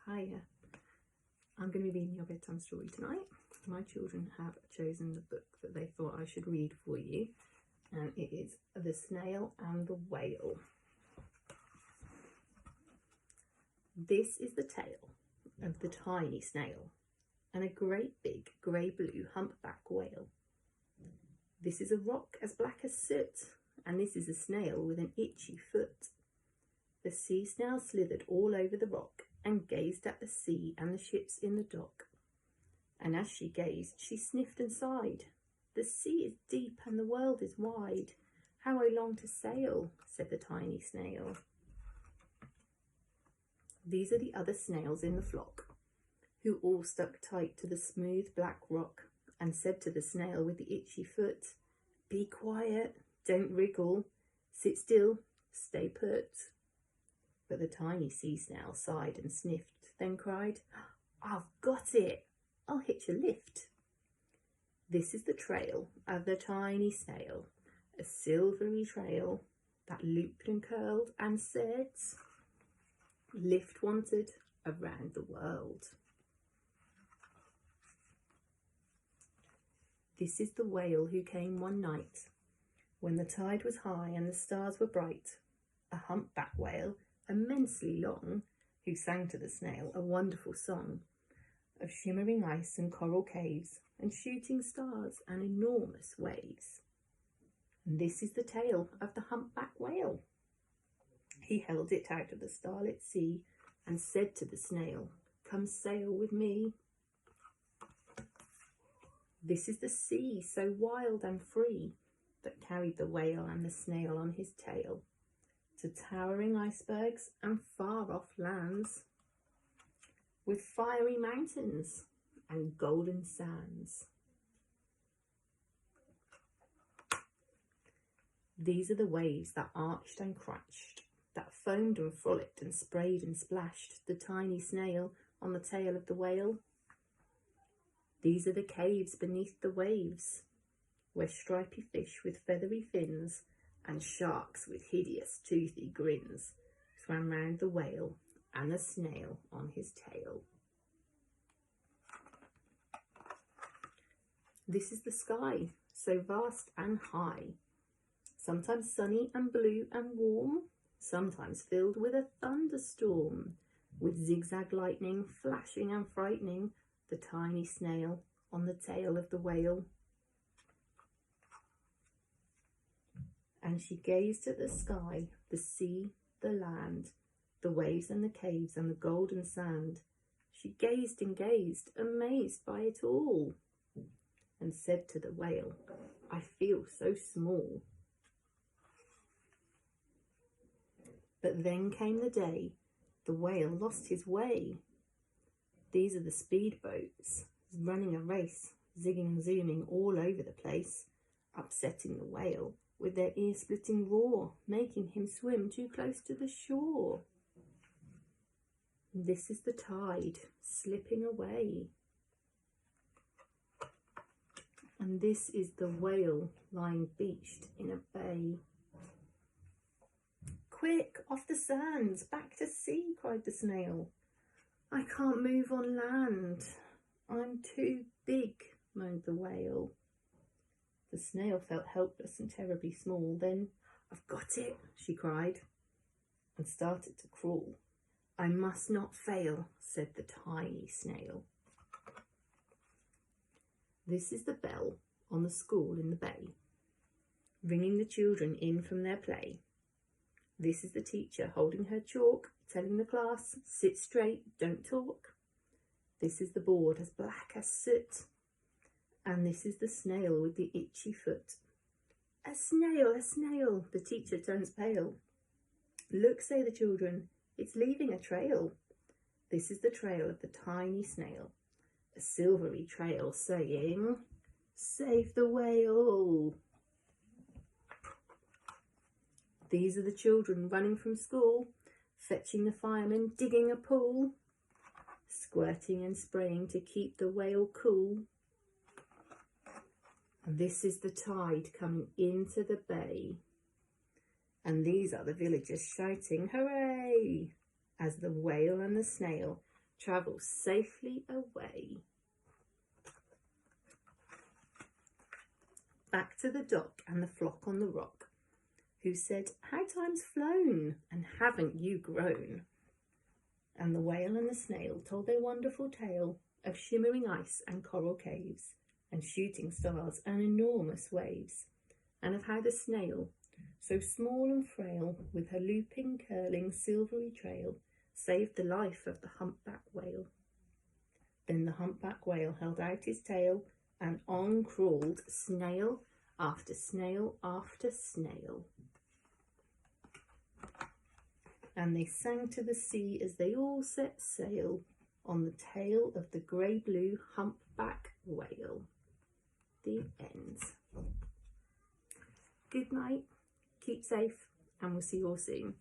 Hiya. I'm going to be reading your bedtime story tonight. My children have chosen the book that they thought I should read for you, and it is The Snail and the Whale. This is the tale of the tiny snail and a great big grey-blue humpback whale. This is a rock as black as soot, and this is a snail with an itchy foot. The sea snail slithered all over the rock and gazed at the sea and the ships in the dock. And as she gazed, she sniffed and sighed. The sea is deep and the world is wide. How I long to sail, said the tiny snail. These are the other snails in the flock, who all stuck tight to the smooth black rock and said to the snail with the itchy foot, "Be quiet, don't wriggle, sit still, stay put." But the tiny sea snail sighed and sniffed, then cried, "I've got it, I'll hitch a lift." This is the trail of the tiny snail, a silvery trail that looped and curled and said, "Lift wanted around the world." This is the whale who came one night when the tide was high and the stars were bright, a humpback whale immensely long, who sang to the snail a wonderful song of shimmering ice and coral caves and shooting stars and enormous waves. And this is the tale of the humpback whale. He held it out of the starlit sea and said to the snail, "Come sail with me." This is the sea, so wild and free, that carried the whale and the snail on his tail to towering icebergs and far-off lands, with fiery mountains and golden sands. These are the waves that arched and crashed, that foamed and frolicked and sprayed and splashed the tiny snail on the tail of the whale. These are the caves beneath the waves, where stripy fish with feathery fins and sharks with hideous toothy grins swam round the whale and the snail on his tail. This is the sky, so vast and high, sometimes sunny and blue and warm, sometimes filled with a thunderstorm, with zigzag lightning flashing and frightening the tiny snail on the tail of the whale. And she gazed at the sky, the sea, the land, the waves and the caves and the golden sand. She gazed and gazed, amazed by it all, and said to the whale, "I feel so small." But then came the day the whale lost his way. These are the speedboats, running a race, zigging and zooming all over the place, upsetting the whale with their ear-splitting roar, making him swim too close to the shore. This is the tide slipping away. And this is the whale lying beached in a bay. "Quick, off the sands, back to sea," cried the snail. "I can't move on land. I'm too big," moaned the whale. The snail felt helpless and terribly small. Then, "I've got it," she cried, and started to crawl. "I must not fail," said the tiny snail. This is the bell on the school in the bay, ringing the children in from their play. This is the teacher holding her chalk, telling the class, "Sit straight, don't talk." This is the board as black as soot. And this is the snail with the itchy foot. "A snail, a snail," the teacher turns pale. "Look," say the children, "it's leaving a trail." This is the trail of the tiny snail, a silvery trail saying, "Save the whale." These are the children running from school, fetching the firemen, digging a pool, squirting and spraying to keep the whale cool. This is the tide coming into the bay. And these are the villagers shouting, "Hooray!" as the whale and the snail travel safely away. Back to the dock and the flock on the rock, who said, "How time's flown, and haven't you grown?" And the whale and the snail told their wonderful tale of shimmering ice and coral caves, and shooting stars and enormous waves, and of how the snail, so small and frail, with her looping, curling, silvery trail, saved the life of the humpback whale. Then the humpback whale held out his tail, and on crawled snail after snail after snail. And they sang to the sea as they all set sail on the tail of the grey-blue humpback whale. The end. Good night, keep safe, and we'll see you all soon.